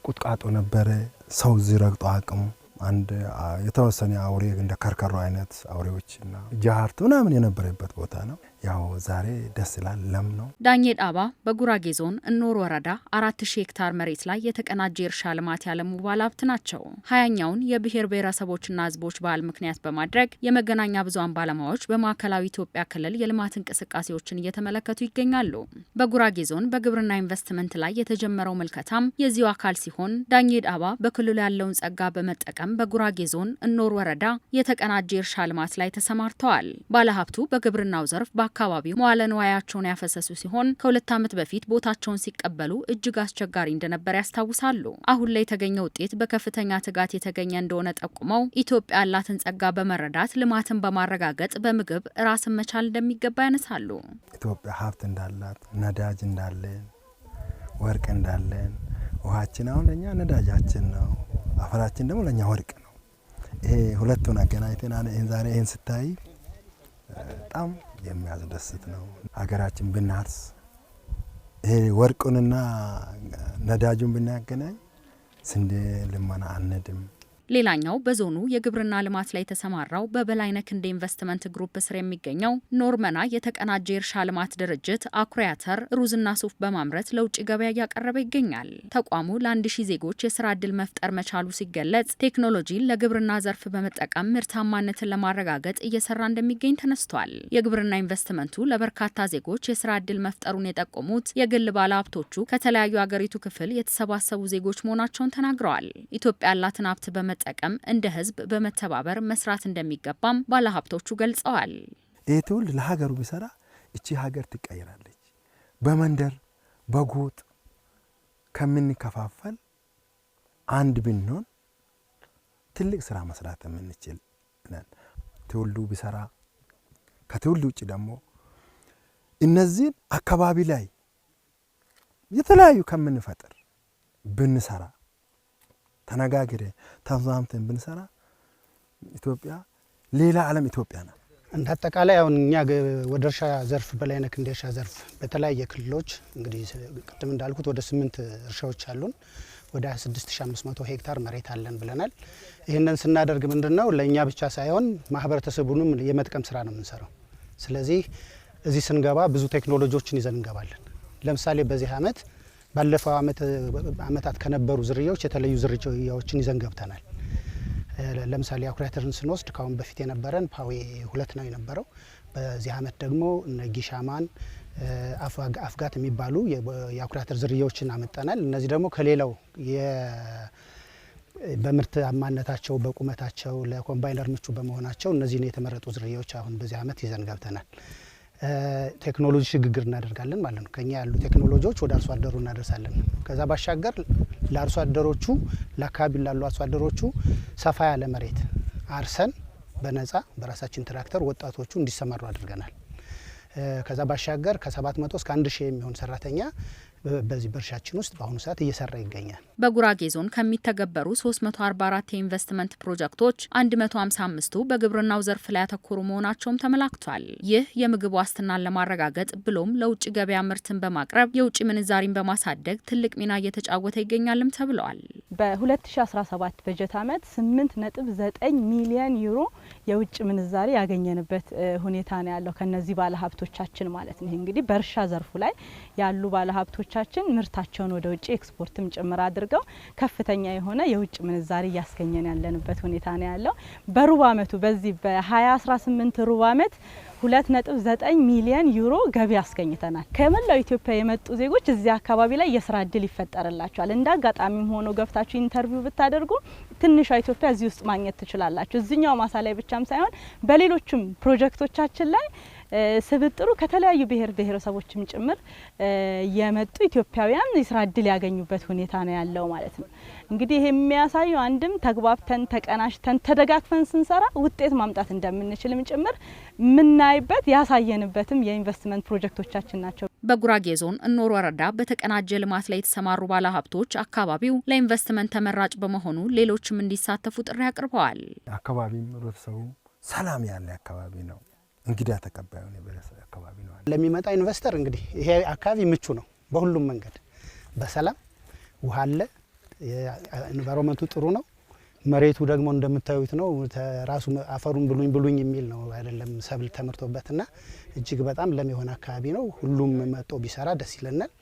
ቁጥቋጦ ነበር ሰው ዝረግጦ አቅም አንድ የተወሰነ አውሬ እንደ ከርከሮ አይነት አውሬዎችና ጃሃርቱ ምናምን የነበረበት ቦታ ነው። ያው ዛሬ ደስ ይላል ለም ነው። ዳኜ ዳባ በጉራጌ ዞን እኖር ወረዳ 4000 ሄክታር መሬት ላይ የተቀናጀ እርሻ ልማት ያለሙ ባለሀብት ናቸው። 20ኛውን የብሔር ብሔረሰቦችና ህዝቦች በዓል ምክንያት በማድረግ የመገናኛ ብዙሃን ባለሙያዎች በማዕከላዊ ኢትዮጵያ ክልል የልማት እንቅስቃሴዎችን እየተመለከቱ ይገኛሉ። በጉራጌ ዞን በግብርና ኢንቨስትመንት ላይ የተጀመረው ምልከታም የዚሁ አካል ሲሆን ዳኜ ዳባ በክልሉ ያለውን ጸጋ በመጠቀም በጉራጌ ዞን እኖር ወረዳ የተቀናጀ እርሻ ልማት ላይ ተሰማርተዋል። ባለሀብቱ በግብርናው ዘርፍ በአካባቢው መዋለ ንዋያቸውን ያፈሰሱ ሲሆን ከ2 ዓመት በፊት ቦታቸውን ሲቀበሉ እጅግ አስቸጋሪ እንደነበር ያስታውሳሉ። አሁን ላይ የተገኘው ውጤት በከፍተኛ ትጋት የተገኘ እንደሆነ ጠቁመው ኢትዮጵያ ያላትን ጸጋ በመረዳት ልማትን በማረጋገጥ በምግብ ራስን መቻል እንደሚገባ ያነሳሉ። ኢትዮጵያ ሀብት እንዳላት ነዳጅ እንዳለን ወርቅ እንዳለን ውሃችን አሁን ለኛ ነዳጃችን ነው። አፈራችን ደግሞ ለኛ ወርቅ ነው። ይሄ ሁለቱን አገናኝተን ዛሬ ይሄን ስታይ በጣም የሚያስደስት ነው። ሀገራችን ብናርስ ይሄ ወርቁንና ነዳጁን ብናገናኝ ስንዴ ልመና አንድም። ሌላኛው በዞኑ የግብርና ልማት ላይ ተሰማራው በበላይነህ ክንዴ ኢንቨስትመንት ግሩፕ ስር የሚገኘው ኖርመና የተቀናጀ እርሻ ልማት ድርጅት አኩሪ አተር፣ ሩዝና ሱፍ በማምረት ለውጭ ገበያ እያቀረበ ይገኛል። ተቋሙ ለ1000 ዜጎች የስራ ዕድል መፍጠር መቻሉ ሲገለጽ ቴክኖሎጂን ለግብርና ዘርፍ በመጠቀም ምርታማነትን ለማረጋገጥ እየሰራ እንደሚገኝ ተነስቷል። የግብርና ኢንቨስትመንቱ ለበርካታ ዜጎች የስራ ዕድል መፍጠሩን የጠቆሙት የግል ባለሀብቶቹ ከተለያዩ አገሪቱ ክፍል የተሰባሰቡ ዜጎች መሆናቸውን ተናግረዋል። ኢትዮጵያ ያላትን ሀብት ጠቀም እንደ ህዝብ በመተባበር መስራት እንደሚገባም ባለሀብቶቹ ገልጸዋል። ይህ ትውልድ ለሀገሩ ቢሰራ እቺ ሀገር ትቀየራለች። በመንደር በጎጥ ከምንከፋፈል አንድ ብንሆን ትልቅ ስራ መስራት የምንችል ነን። ትውልዱ ቢሰራ ከትውልድ ውጭ ደግሞ እነዚህን አካባቢ ላይ የተለያዩ ከምንፈጥር ብንሰራ ተነጋግረ ተዛምተን ብንሰራ ኢትዮጵያ ሌላ ዓለም ኢትዮጵያ ናት። እንደ አጠቃላይ አሁን እኛ ወደ እርሻ ዘርፍ በላይነህ ክንዴ እርሻ ዘርፍ በተለያየ ክልሎች እንግዲህ ቅድም እንዳልኩት ወደ 8 እርሻዎች አሉን። ወደ 26500 ሄክታር መሬት አለን ብለናል። ይህንን ስናደርግ ምንድነው ለኛ ብቻ ሳይሆን ማህበረሰቡንም የመጥቀም ስራ ነው የምንሰራው። ስለዚህ እዚህ ስንገባ ብዙ ቴክኖሎጂዎችን ይዘን እንገባለን። ለምሳሌ በዚህ አመት ባለፈው አመታት ከነበሩ ዝርያዎች የተለዩ ዝርያዎችን ይዘን ገብተናል። ለምሳሌ አኩሪ አተርን ስንወስድ ካሁን በፊት የነበረን ፓዌ 2 ነው የነበረው። በዚህ አመት ደግሞ ጊሻማን አፍጋት የሚባሉ የአኩሪ አተር ዝርያዎችን አመጣናል። እነዚህ ደግሞ ከሌላው በምርታማነታቸው በቁመታቸው ለኮምባይነር ምቹ በመሆናቸው እነዚህን የተመረጡ ዝርያዎች አሁን በዚህ አመት ይዘን ገብተናል። ቴክኖሎጂ ሽግግር እናደርጋለን ማለት ነው። ከኛ ያሉ ቴክኖሎጂዎች ወደ አርሶ አደሩ እናደርሳለን። ከዛ ባሻገር ለአርሶ አደሮቹ ለአካባቢ ላሉ አርሶ አደሮቹ ሰፋ ያለ መሬት አርሰን በነፃ በራሳችን ትራክተር ወጣቶቹ እንዲሰማሩ አድርገናል። ከዛ ባሻገር ከ700 እስከ 1000 የሚሆን ሰራተኛ በዚህ በእርሻችን ውስጥ በአሁኑ ሰዓት እየሰራ ይገኛል። በጉራጌ ዞን ከሚተገበሩ 344 የኢንቨስትመንት ፕሮጀክቶች 155ቱ በግብርናው ዘርፍ ላይ ያተኮሩ መሆናቸውም ተመላክቷል። ይህ የምግብ ዋስትናን ለማረጋገጥ ብሎም ለውጭ ገበያ ምርትን በማቅረብ የውጭ ምንዛሪን በማሳደግ ትልቅ ሚና እየተጫወተ ይገኛልም ተብሏል። በ2017 በጀት ዓመት 8.9 ሚሊዮን ዩሮ የውጭ ምንዛሪ ያገኘንበት ሁኔታ ነው ያለው ከነዚህ ባለሀብቶቻችን ማለት ነው። እንግዲህ በእርሻ ዘርፉ ላይ ያሉ ባለሀብቶቻችን ምርታቸውን ወደ ውጭ ኤክስፖርትም ጭምር አድርገው ከፍተኛ የሆነ የውጭ ምንዛሪ እያስገኘን ያለንበት ሁኔታ ነው ያለው። በሩብ አመቱ በዚህ በ2018 ሩብ አመት 2.9 ሚሊዮን ዩሮ ገቢ አስገኝተናል። ከመላው ኢትዮጵያ የመጡ ዜጎች እዚህ አካባቢ ላይ የስራ እድል ይፈጠርላቸዋል። እንደ አጋጣሚም ሆኖ ገፍታችሁ ኢንተርቪው ብታደርጉ ትንሿ ኢትዮጵያ እዚህ ውስጥ ማግኘት ትችላላችሁ። እዚህኛው ማሳ ላይ ብቻም ሳይሆን በሌሎችም ፕሮጀክቶቻችን ላይ ስብጥሩ ከተለያዩ ብሔር ብሔረሰቦችም ጭምር የመጡ ኢትዮጵያውያን የስራ እድል ያገኙበት ሁኔታ ነው ያለው ማለት ነው። እንግዲህ ይሄ የሚያሳየው አንድም ተግባብተን ተቀናሽተን ተደጋግፈን ስንሰራ ውጤት ማምጣት እንደምንችልም ጭምር ምናይበት ያሳየንበትም የኢንቨስትመንት ፕሮጀክቶቻችን ናቸው። በጉራጌ ዞን እኖር ወረዳ በተቀናጀ ልማት ላይ የተሰማሩ ባለሀብቶች አካባቢው ለኢንቨስትመንት ተመራጭ በመሆኑ ሌሎችም እንዲሳተፉ ጥሪ አቅርበዋል። አካባቢው ህብረተሰቡ ሰላም ያለ አካባቢ ነው። እንግዲህ ተቀባዩ ነው በለሰ አካባቢ ነው። ለሚመጣ ኢንቨስተር እንግዲህ ይሄ አካባቢ ምቹ ነው በሁሉም መንገድ። በሰላም ውሃ አለ፣ ኢንቫይሮንመንቱ ጥሩ ነው። መሬቱ ደግሞ እንደምታዩት ነው። ራሱ አፈሩን ብሉኝ የሚል ነው አይደለም ሰብል ተመርቶበትና እጅግ በጣም ለም የሆነ አካባቢ ነው። ሁሉም መጥቶ ቢሰራ ደስ ይለናል።